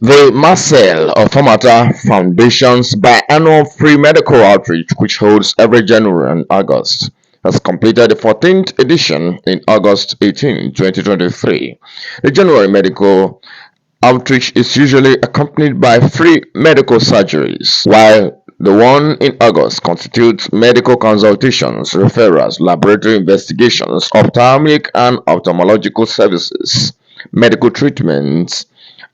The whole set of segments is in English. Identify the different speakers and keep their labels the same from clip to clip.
Speaker 1: The Marcel Ofomata Foundation's biannual free medical outreach, which holds every January and August, has completed the 14th edition in August 18, 2023. The January medical outreach is usually accompanied by free medical surgeries, while the one in August constitutes medical consultations, referrals, laboratory investigations, ophthalmic and ophthalmological services, medical treatments,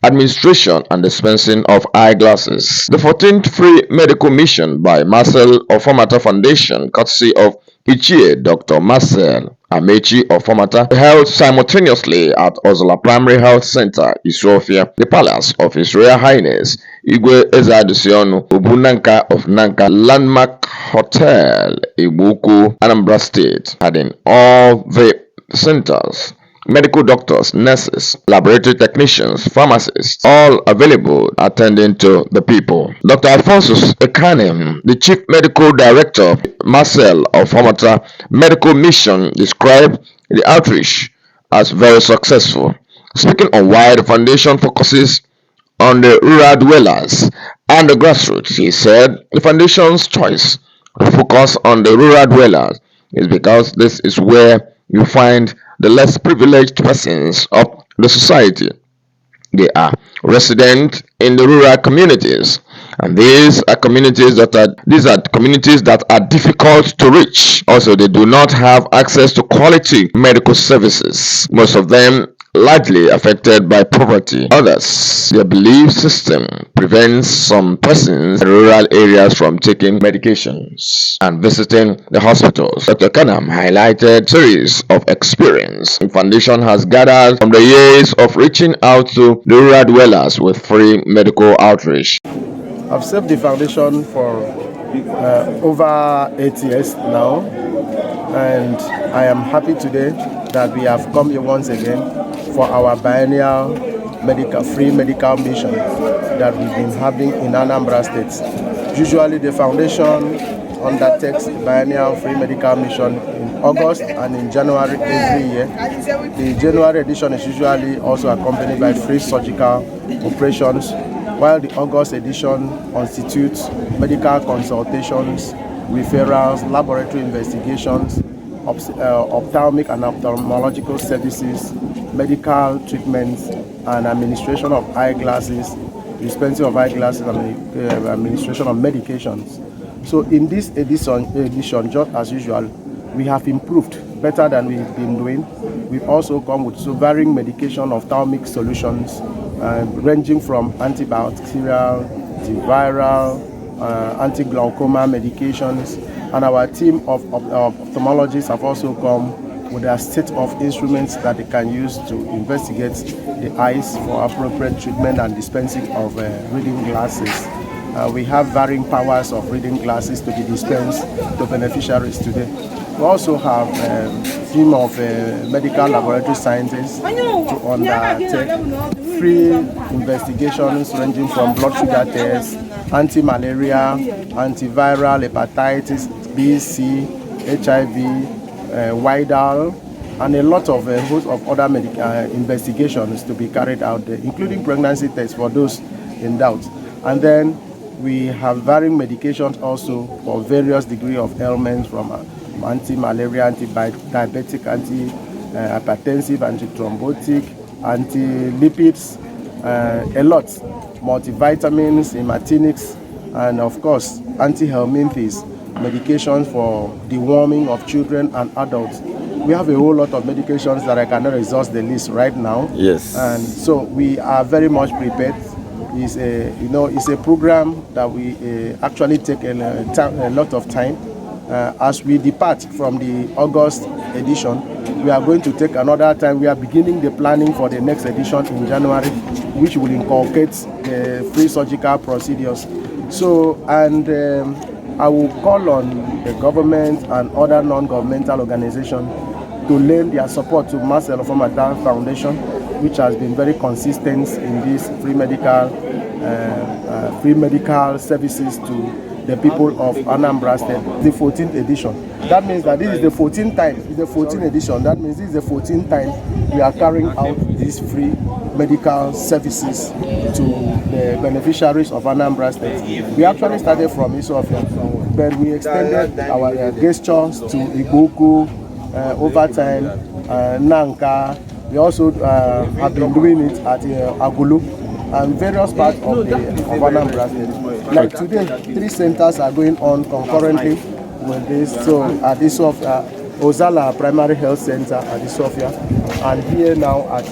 Speaker 1: administration and dispensing of eyeglasses. The 14th Free Medical Mission by Marcel Ofomata Foundation, courtesy of Ichie Dr. Marcel Ofomata, held simultaneously at Ozalla Primary Health Centre, Isuofia, the palace of His Royal Highness Igwe Ezeadusionu, Obu Nanka of Nanka, landmark Hotel Igbo-Ukwu, Anambra State, having all the centers, medical doctors, nurses, laboratory technicians, pharmacists, all available attending to the people. Dr. Alphonsus Ekanem, the Chief Medical Director of Marcel Ofomata Medical Mission, described the outreach as very successful. Speaking on why the foundation focuses on the rural dwellers and the grassroots, he said the foundation's choice to focus on the rural dwellers is because this is where you find the less privileged persons of the society. They are resident in the rural communities, and these are communities that are difficult to reach. Also, they do not have access to quality medical services. Most of them largely affected by poverty. Others, their belief system prevents some persons in rural areas from taking medications and visiting the hospitals. Dr. Kanam highlighted a series of experience the foundation has gathered from the years of reaching out to the rural dwellers with free medical outreach.
Speaker 2: I've served the foundation for over 8 years now, and I am happy today that we have come here once again for our biennial free medical mission that we've been having in Anambra State. Usually the foundation undertakes the biennial free medical mission in August and in January every year. The January edition is usually also accompanied by free surgical operations, while the August edition constitutes medical consultations, referrals, laboratory investigations, ophthalmic and optomological services, medical treatments, and administration of eyeglasses, dispensing of eyeglasses, and administration of medications. So in this edition, just as usual, we have improved better than we've been doing. We've also come with varying medication ophthalmic solutions, ranging from antibacterial, antiviral, anti-glaucoma medications, and our team of ophthalmologists have also come with a set of instruments that they can use to investigate the eyes for appropriate treatment and dispensing of reading glasses. We have varying powers of reading glasses to be dispensed to beneficiaries today. We also have a team of medical laboratory scientists to undertake free investigations ranging from blood sugar tests, anti-malaria, antiviral, hepatitis B, C, HIV, Widal, and a lot of host of other investigations to be carried out there, including pregnancy tests for those in doubt. And then we have varying medications also for various degree of ailments, from anti-malaria, anti-diabetic, anti-hypertensive, anti-thrombotic, anti-lipids, a lot, multivitamins, hematinics, and of course anti-helminthes, medications for deworming of children and adults. We have a whole lot of medications that I cannot exhaust the list right now.
Speaker 1: Yes.
Speaker 2: And so we are very much prepared. It's a program that we actually take a lot of time. As we depart from the August edition, we are going to take another time. We are beginning the planning for the next edition in January, which will inculcate the free surgical procedures. So, and I will call on the government and other non-governmental organizations to lend their support to Marcel Ofomata Foundation, which has been very consistent in these free medical services to the people of Anambra State, the 14th edition. That means that this is the 14th time, it's the 14th edition. That means this is the 14th time we are carrying out these free medical services to the beneficiaries of Anambra State. We actually started from Isuofia, but we extended our gestures to Iboku over time, Nanka. We also have been doing it at Agulu and various parts of Anambra State. Like today, 3 centers are going on concurrently with this. So at Isuofia, Ozalla Primary Health Centre at Isuofia, and here now at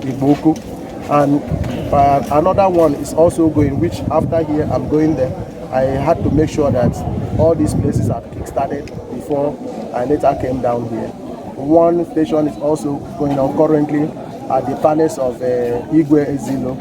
Speaker 2: Iboku. And another one is also going, which after here I'm going there. I had to make sure that all these places are kick-started before I later came down here. One station is also going on currently at the palace of Igwe Ezeilo,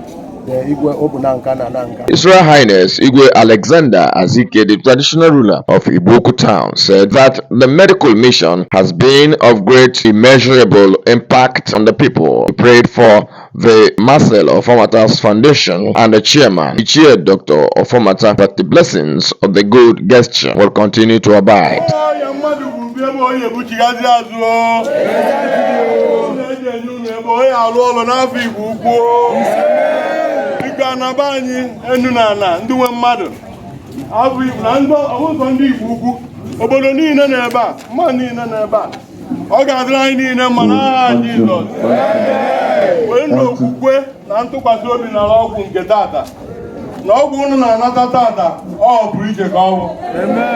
Speaker 2: the Igwe Obu Nanka of Nanka.
Speaker 1: His Royal Highness Igwe Alexander Azike, the traditional ruler of Iboku town, said that the medical mission has been of great immeasurable impact on the people. He prayed for the Marcel Ofomata Foundation and the chairman, Ichie Dr. Ofomata, that the blessings of the good gesture will continue to abide.
Speaker 3: Obodo niile na-ebe a, mma niile na-ebe a, ọ ga-adịrị anyị niile mma n'aha Jizọs. Wee n'okwukwe na ntụkwasị obi n'ala ọgwụ nke tata, na ọgwụ unu na-anata tata, ọ bụ iche ka ọ bụ.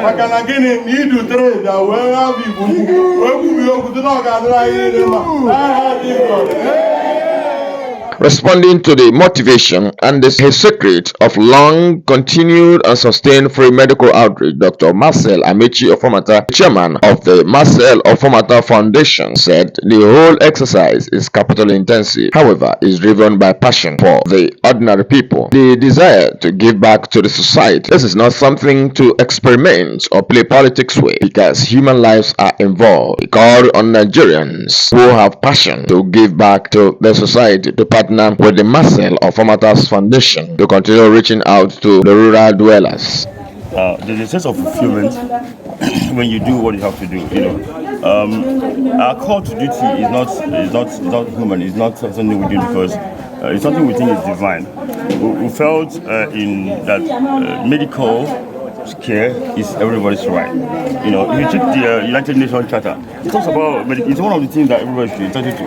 Speaker 3: Maka na gịnị na idu trade a wee hapụ Igbo wee kwubi okwu dị na ọ ga-adịrị anyị niile mma n'aha Jizọs.
Speaker 1: Responding to the motivation and the secret of long, continued and sustained free medical outreach, Dr. Marcel Ofomata, chairman of the Marcel Ofomata Foundation, said the whole exercise is capital intensive, however, is driven by passion for the ordinary people, the desire to give back to the society. This is not something to experiment or play politics with, because human lives are involved. He called on Nigerians who have passion to give back to the society to partner with the Marcel Ofomata Foundation to continue reaching out to the rural dwellers.
Speaker 4: There's a sense of fulfillment when you do what you have to do. Our call to duty is not human. It's not something we do because it's something we think is divine. We felt in that medical care is everybody's right. If you check the United Nations Charter, it talks about it's one of the things that everybody should entitled to.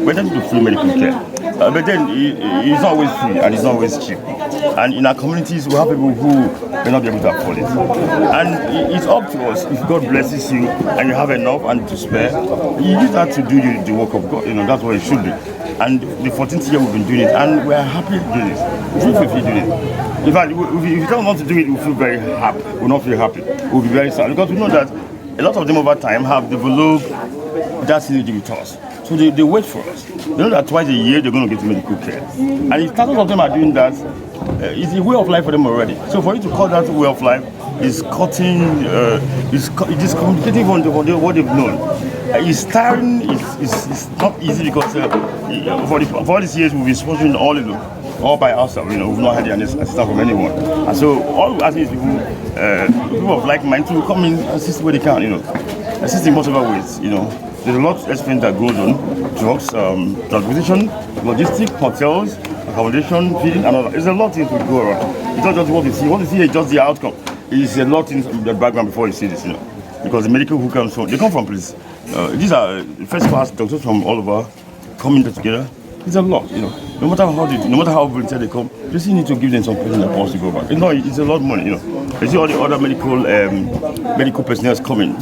Speaker 4: We're entitled to free medical care. But then it's not always free and it's not always cheap. And in our communities, we have people who may not be able to afford it. And it's up to us. If God blesses you and you have enough and to spare, you use that to do the work of God. That's what it should be. And the 14th year we've been doing it, and we're happy to do this. We feel free doing it. In fact, if you don't want to do it, we feel very happy. We'll not feel happy. We'll be very sad because we know that a lot of them over time have developed that synergy with us. So they wait for us. They know that twice a year they're going to get medical care. And if thousands of them are doing that, it's a way of life for them already. So for you to call that way of life is cutting, it's complicating from what they've known. It's tiring, it's not easy because for all these years we've been sponsoring all by ourselves. We've not had any assistance from anyone. And so all we ask is people of like mind to come in and assist where they can, assist in whatever ways, There's a lot of expense that goes on: drugs, transportation, logistics, hotels, accommodation, feeding, and all that. There's a lot of things to go around. It's not just what you see. What you see is just the outcome. It's a lot in the background before you see this, Because the medical who comes from, they come from places. These are first-class doctors from all over coming together. It's a lot, No matter how volunteer they come, you still need to give them some person that wants to go back. It's a lot of money, You see all the other medical personnel coming.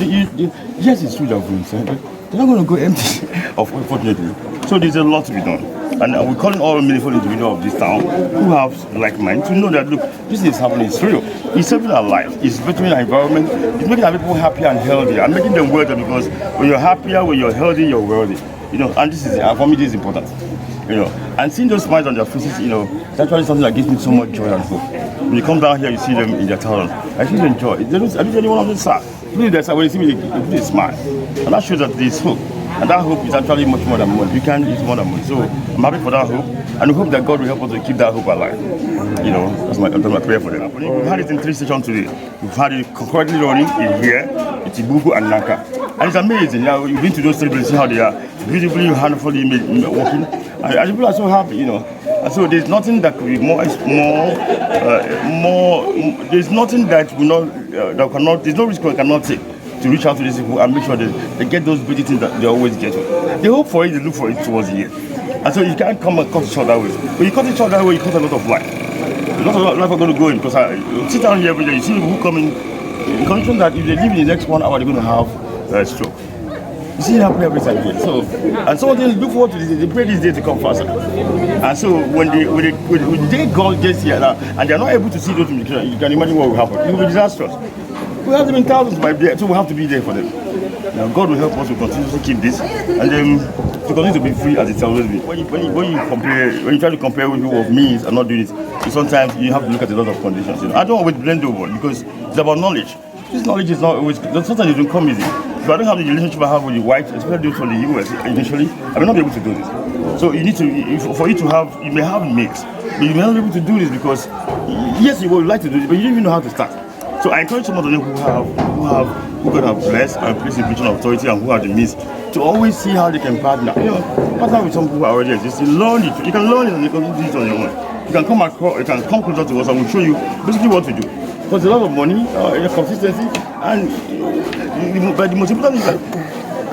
Speaker 4: Yes, it's true that volunteer, but they're not going to go empty, unfortunately. So there's a lot to be done. And we're calling all meaningful individuals of this town who have like mind to know that, look, this is happening, it's real. It's saving our lives, it's bettering our environment, it's making our people happier and healthier, and making them wealthy, because when you're happier, when you're healthy, you're wealthy. And this is, for me, this is important. And seeing those smiles on their faces, it's actually something that gives me so much joy and hope. When you come down here, you see them in their town. I feel enjoy. I don't see anyone on the side. When they say, when you see me, they smile. And that shows that there's hope. And that hope is actually much more than money. You can eat more than money. So I'm happy for that hope, and I hope that God will help us to keep that hope alive. You know, that's my prayer for them. We've had it in 3 stations today. We've had it concurrently running in here, it's Iboku and Nanka. And it's amazing. Now you've been to those 3 places, see how they are beautifully, handfully working. And people are so happy, you know. And so there's nothing that could be more. There's nothing that will not, that cannot. There's no risk we cannot take to reach out to these people and make sure that they get those beauty things that they always get. They hope for it, they look for it towards the end. And so you can't come and cut it short that way. When you cut it short that way, you cut a lot of life. A lot of life are going to go in, because I sit down here every day. You see people who come in condition that if they live in the next 1 hour, they're going to have a stroke. You see it happen every time here. So, and some of them look forward to this. They pray this day to come faster. And so when they God gets here now, and they're not able to see those indications, you can imagine what will happen. It will be disastrous. We have them in thousands by day, so we have to be there for them. Now God will help us to continue to keep this, and to continue to be free as it's always been. When you try to compare with people of means and not doing it, sometimes you have to look at a lot of conditions. You know? I don't always blend over, because it's about knowledge. This knowledge is not always, sometimes it don't come easy. If I don't have the relationship I have with the whites, especially those from the US, initially, I may not be able to do this. So you need to, for you to have, you may have a mix, but you may not be able to do this because, yes, you would like to do it, but you don't even know how to start. So I encourage some of them who God have blessed and placed in position of authority and who have the means to always see how they can partner. You know, partner with some people who are already existing. Learn it. You can learn it and you can do it on your own. You can come across, you can come closer to us and we'll show you basically what to do. Because a lot of money, consistency, but the most important is that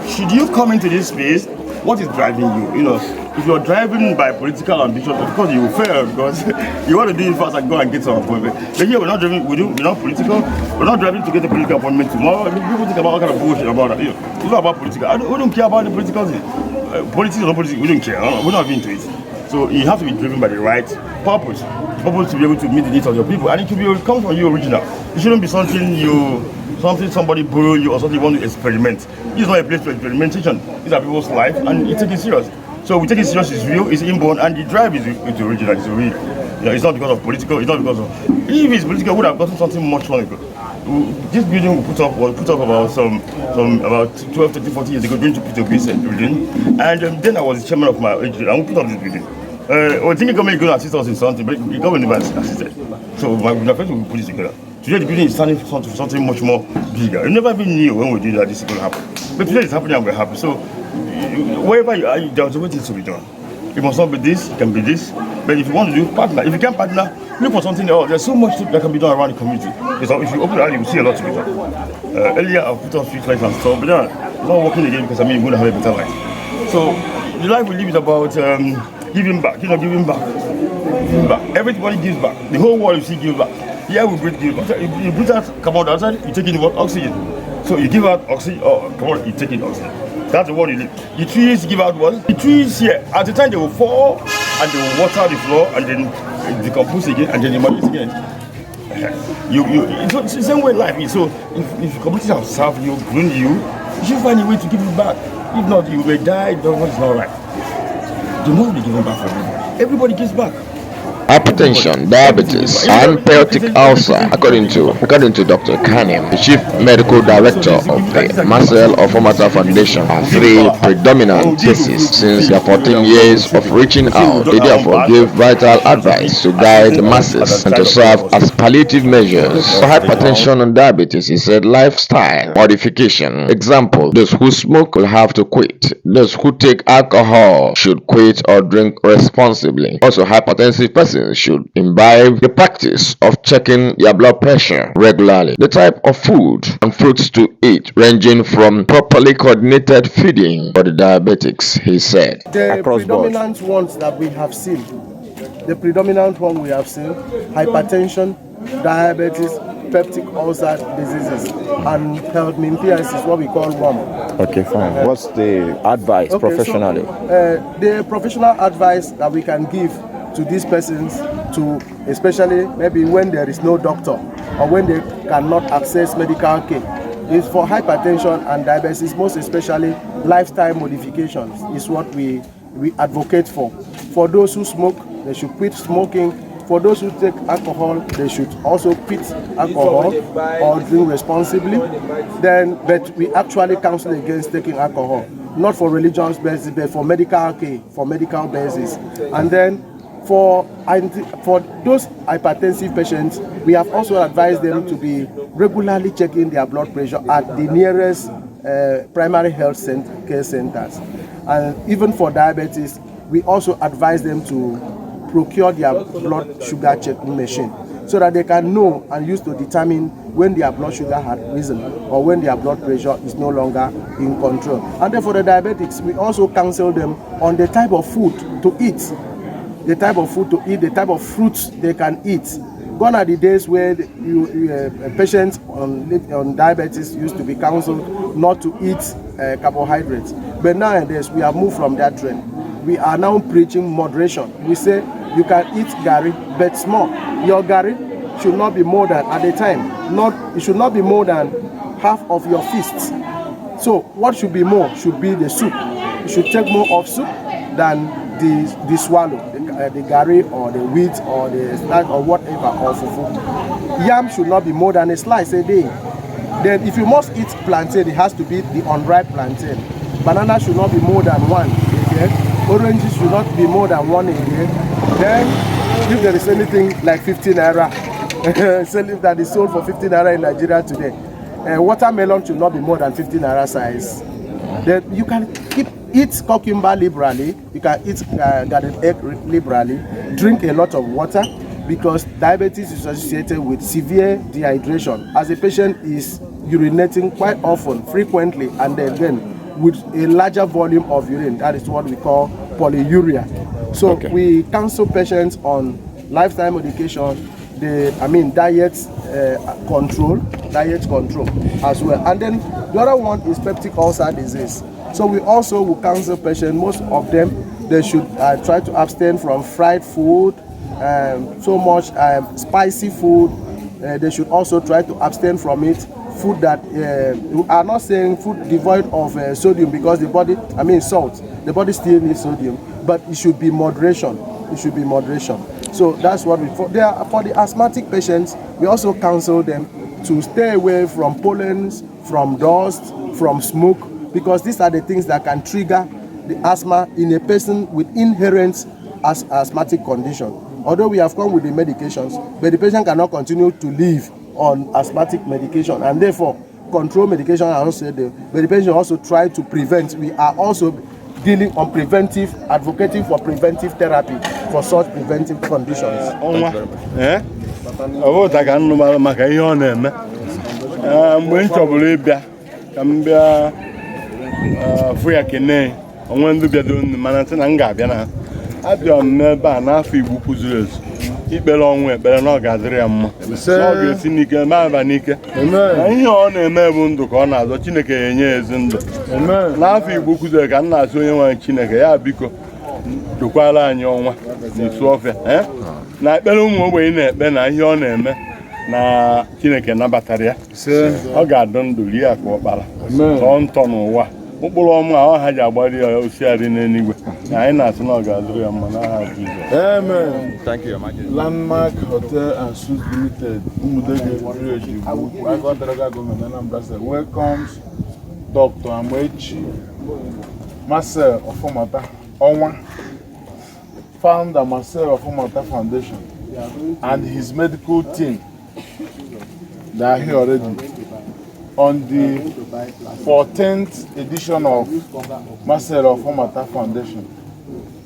Speaker 4: should you come into this space, what is driving you? You know, if you're driving by political ambition, of course you will fail because you want to do it fast and go and get some appointment. But here we're not driving, we're not political, we're not driving to get a political appointment tomorrow. People think about all kind of bullshit about that. You know, it's not about political. We don't care about the political thing. Politics or not politics, we don't care. We're not into it. So you have to be driven by the right purpose. The purpose to be able to meet the needs of your people. And it should be, it comes from you original. It shouldn't be something somebody borrow you or something you want to experiment. This is not a place for experimentation. These are people's life and you take it serious. So we take it serious, it's real, it's inborn, and the drive is original, it's real. You know, it's not because of political, it's not because of, if it's political, we would have gotten something much long ago. This building was put up about 12, 13, 14 years ago during the P2P building. And then I was the chairman of my agency, and we put up this building. I think the government is going to assist us in something, but the government never assisted. So my friends will put it together. Today the building is standing for something much more bigger. It never been new when we did that this is going to happen. But today it's happening and we're happy. So wherever you are, there's always things to be done. It must not be this, it can be this. But if you want to do partner, if you can't partner, look for something else. There's so much that can be done around the community. So if you open the eye, you will see a lot to be done. Earlier I put on street lights and stuff, but then it's not working again because we're going to have a better life. So the life we live is about giving back, giving back. Everybody gives back. The whole world you see gives back. Here we breathe, give back. You breathe out carbon dioxide, you take in what? Oxygen. So you give out oxygen, you take in oxygen. That's the world you live. The trees give out what? The trees here, at the time they will fall and they will water the floor and then decompose again and then they migrate again. It's the same way life is. So if communities have served you, grown you should find a way to give it back. If not, you will die, the government is not right. You must be giving back for everybody. Everybody gives back.
Speaker 1: Hypertension, diabetes, and peptic ulcer, according to Dr. Kanem, the Chief Medical Director of the Marcel Ofomata Foundation, are 3 predominant cases. Since their 14 years of reaching out, they therefore give vital advice to guide the masses and to serve as palliative measures. For hypertension and diabetes, he said lifestyle modification. Example, those who smoke will have to quit. Those who take alcohol should quit or drink responsibly. Also, hypertensive persons should imbibe the practice of checking their blood pressure regularly. The type of food and fruits to eat, ranging from properly coordinated feeding for the diabetics, he said.
Speaker 2: The predominant ones that we have seen, hypertension, diabetes, peptic ulcer diseases, and pelvitis, what we call worm.
Speaker 5: Okay, fine. What's the advice professionally?
Speaker 2: So, the professional advice that we can give to these persons, to especially maybe when there is no doctor or when they cannot access medical care, is for hypertension and diabetes, most especially lifestyle modifications is what we advocate for. For those who smoke, they should quit smoking. for those who take alcohol, they should also quit alcohol or drink responsibly. But we actually counsel against taking alcohol, not for religious basis, but for medical basis. And then for those hypertensive patients, we have also advised them to be regularly checking their blood pressure at the nearest primary health care centers. And even for diabetes, we also advise them to procure their blood sugar checking machine so that they can know and use to determine when their blood sugar had risen or when their blood pressure is no longer in control. And then for the diabetics, we also counsel them on the type of food to eat, the type of fruits they can eat. Gone are the days where patients on diabetes used to be counseled not to eat carbohydrates. But nowadays, we have moved from that trend. We are now preaching moderation. We say you can eat gari, but small. Your gari should not be more than, at a time, it should not be more than half of your feast. So what should be more should be the soup. You should take more of soup than the swallow, the gari or the wheat or the snack or whatever, or fufu. Yam should not be more than a slice a day. Then if you must eat plantain, it has to be the unripe plantain. Banana should not be more than one a day. Oranges should not be more than one a day. Then if there is anything like 15 naira, that is sold for 15 naira in Nigeria today, watermelon should not be more than 15 naira size. Then you can eat cucumber liberally, you can eat garden egg liberally, drink a lot of water, because diabetes is associated with severe dehydration, as a patient is urinating quite often, frequently, and then again with a larger volume of urine. That is what we call polyuria. So we counsel patients on lifestyle modification, diet control as well. And then the other one is peptic ulcer disease. So we also will counsel patients, most of them, they should try to abstain from fried food, so much spicy food. They should also try to abstain from it. Food that, we are not saying food devoid of sodium, because the body, salt, the body still needs sodium, but it should be moderation. It should be moderation. So that's what for the asthmatic patients, we also counsel them to stay away from pollens, from dust, from smoke, because these are the things that can trigger the asthma in a person with inherent asthmatic condition. Although we have come with the medications, but the patient cannot continue to live on asthmatic medication, and therefore control medication are also there. But the patient also try to prevent. We are also dealing on preventive, advocating for preventive therapy for such preventive conditions.
Speaker 3: Ikpere ọnwụ ekpere na ọ ga-adịrị ya mma, ọ ga-esi n'ike ma n'ike. Ihe ọ na-eme bụ ndụ ka ọ na-azọ, Chineke ya enye ezi ndụ. N'afọ Igbo kụziri ka m na-asị onye nwe Chineke ya biko dokwara anyị ọnwa n'Isuofia na ekpere ụmụ ogbenye na-ekpe na ihe ọ na-eme na Chineke nabatara ya, ọ ga-adụ ndụ rie aka ọkpara tọọ ntọ n'ụwa. Mkpụrụ ọma ọ ha ji agbari ya osiarị n'eluigwe na anyị na-asị na ọ ga-adịrị ya mma n'aha Jizọs.
Speaker 6: Amen. Thank you, Your Majesty. Landmark Hotel and Suites Limited, Umudege Government, Anambra State, welcomes Dr. Ichie Marcel Ofomata founder Marcel Ofomata Foundation, and his medical team. They are here already on the 14th edition of Marcel Ofomata Foundation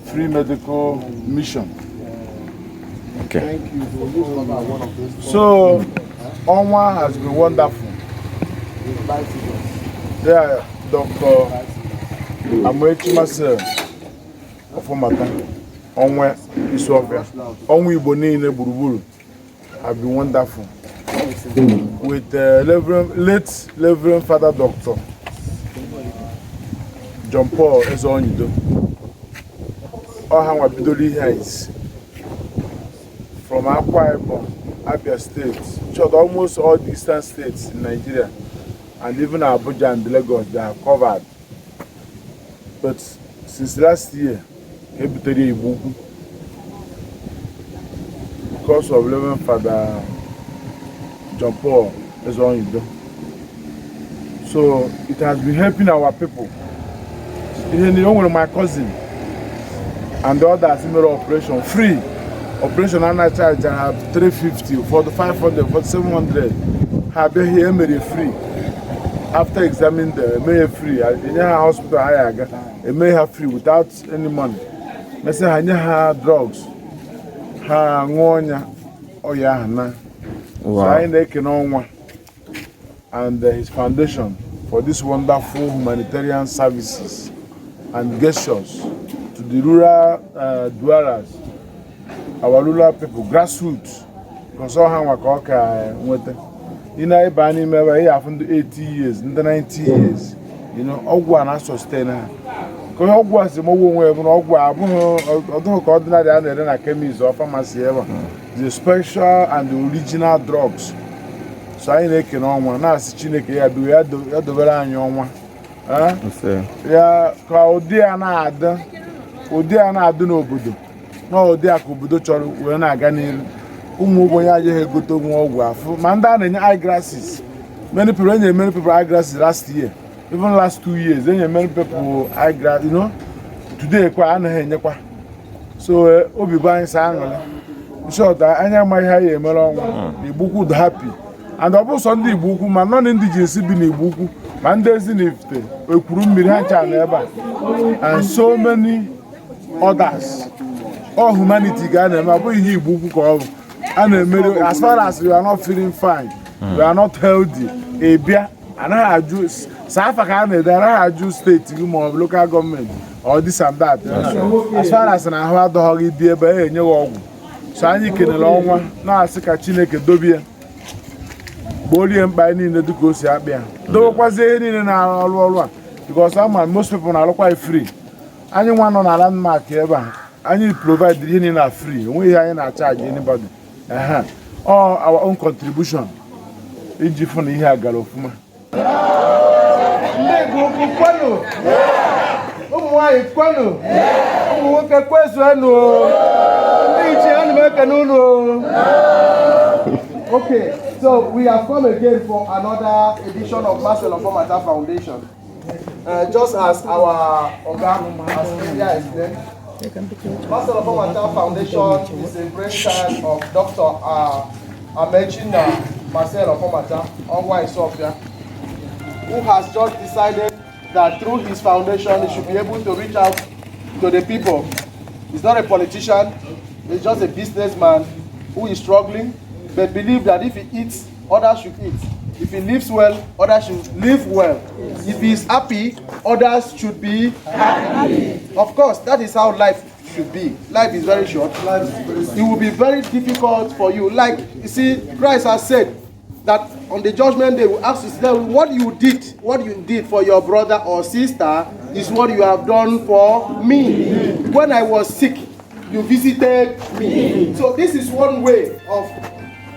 Speaker 6: free medical mission.
Speaker 5: Okay.
Speaker 6: So, Onwa has been wonderful. There, Dr. Ichie Marcel Ofomata, Onwa Isuofia, Onwa Igbo niile gburugburu have been wonderful. With late Reverend Father Dr. John Paul Ezeailo, Ohanwa Bidoli Heights, from Akwa Ibom, Abia State, almost all the eastern states in Nigeria, and even Abuja and Lagos, they are covered. But since last year, Hotel Igbo-Ukwu, because of Reverend Father John Paul is on you. So it has been helping our people. Even one of my cousin and the other similar operation free. Operation and I charge 350 for the 500 for 700. Have been here made free. After examining the may free. In your hospital I may have free without any money. I say I have drugs. Ha ngonya oya na. So I make one and his foundation for this wonderful humanitarian services and gestures to the rural dwellers, our rural people, grassroots. Because all hands work with you know, Ibani member here from 80 years, 90 years. You know, Ogwa na sustain. Because Ogwa is the more way. Ogwa, although ordinary and then chemist or pharmacy ever, the special and the original drugs. So I make on one. Now, Chineke, I do the very young one. Yeah, Odia na adu n'obodo. Na Odia ka obodo chọrọ wee na-aga n'iru. Ụmụ ogbenye ya je egote ọgwụ afọ. Ma ndị a na-enye eyeglasses. Many people eyeglasses last year. Even last 2 years, then many people eyeglasses, you know. Today kwa anaghị enyekwa. So obi bụ anyị sa aṅụrị. Short anya ma ihe ya emere ọnwa. Igbo dị happy. And also ndị Igbo-Ukwu ma non-indigenous bi n'Igbo-Ukwu ma ndị Ezinifite ekwuru mmiri ha ncha na ebe a. And so many others. All humanity ga na-eme abụghị ihe Igbo-Ukwu ka ọ bụ. A na-emere as far as you are not feeling fine, you are not healthy, ebia anaghị ajụ safa ka a na-ede anaghị ajụ steeti gị ma ọ bụ local government or this and that. As far as na ahụ adọghị dị ebe a enyeghị ọgwụ. So anyị kenere ọnwa na-asị ka Chineke dobie Bolie mkpa niile dịka o si akpịa. Dobekwazie ihe niile na-arụ ọrụ a because most people na-alụkwa free. Anyị nwa nọ na landmark ebe a anyị provide ihe niile na free. Enweghị ihe anyị na-charge anybody. All our own contribution iji fụ na ihe a gara ofuma.
Speaker 2: Ndị Igbo kwenu, ụmụ nwanyị kwenu, ụmụ nwoke kwezuenu, ndị ichie ana m ekene unu. Okay, so we have come again for another edition of Marcel Ofomata Foundation. Just as our Oga has earlier explained, Marcel Ofomata Foundation is a brainchild of Dr. Marcel Ofomata, Isuofia, who has just decided that through his foundation he should be able to reach out to the people. He's not a politician, he's just a businessman who is struggling, but believe that if he eats, others should eat. If he lives well, others should live well. If he is happy, others should be happy. Of course, that is how life should be. Life is very short. It will be very difficult for you. Like, you see, Christ has said that on the judgment day, we ask you, what you did for your brother or sister is what you have done for me. When I was sick, you visited me. So this is one way of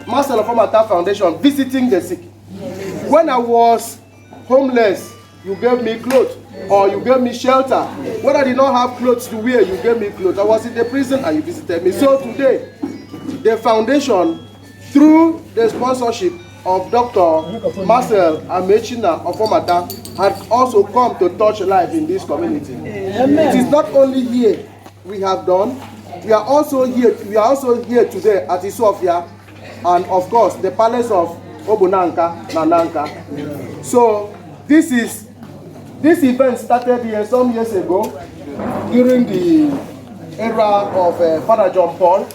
Speaker 2: Marcel Ofomata Foundation visiting the sick. When I was homeless, you gave me clothes or you gave me shelter. When I did not have clothes to wear, you gave me clothes. I was in the prison and you visited me. So today, the foundation, through the sponsorship of Dr. Marcel Ofomata, has also come to touch life in this community. It is not only here we have done, we are also here today at Isuofia, and of course the palace of Obu Nanka of Nanka. So this event started here some years ago during the era of Father John Paul,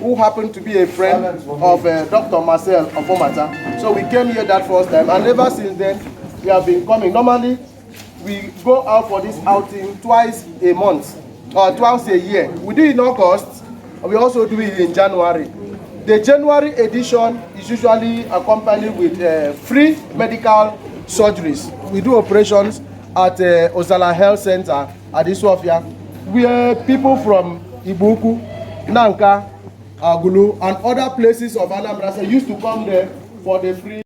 Speaker 2: who happened to be a friend of Dr. Marcel Ofomata. So we came here that first time, and ever since then we have been coming. Normally we go out for this outing twice a month or twice a year. We do it in August, and we also do it in January. The January edition is usually accompanied with free medical surgeries. We do operations at Ozalla Health Centre at Isuofia, where people from Igbo-Ukwu, Nanka, Agulu, and other places of Anambra State used to come there for the free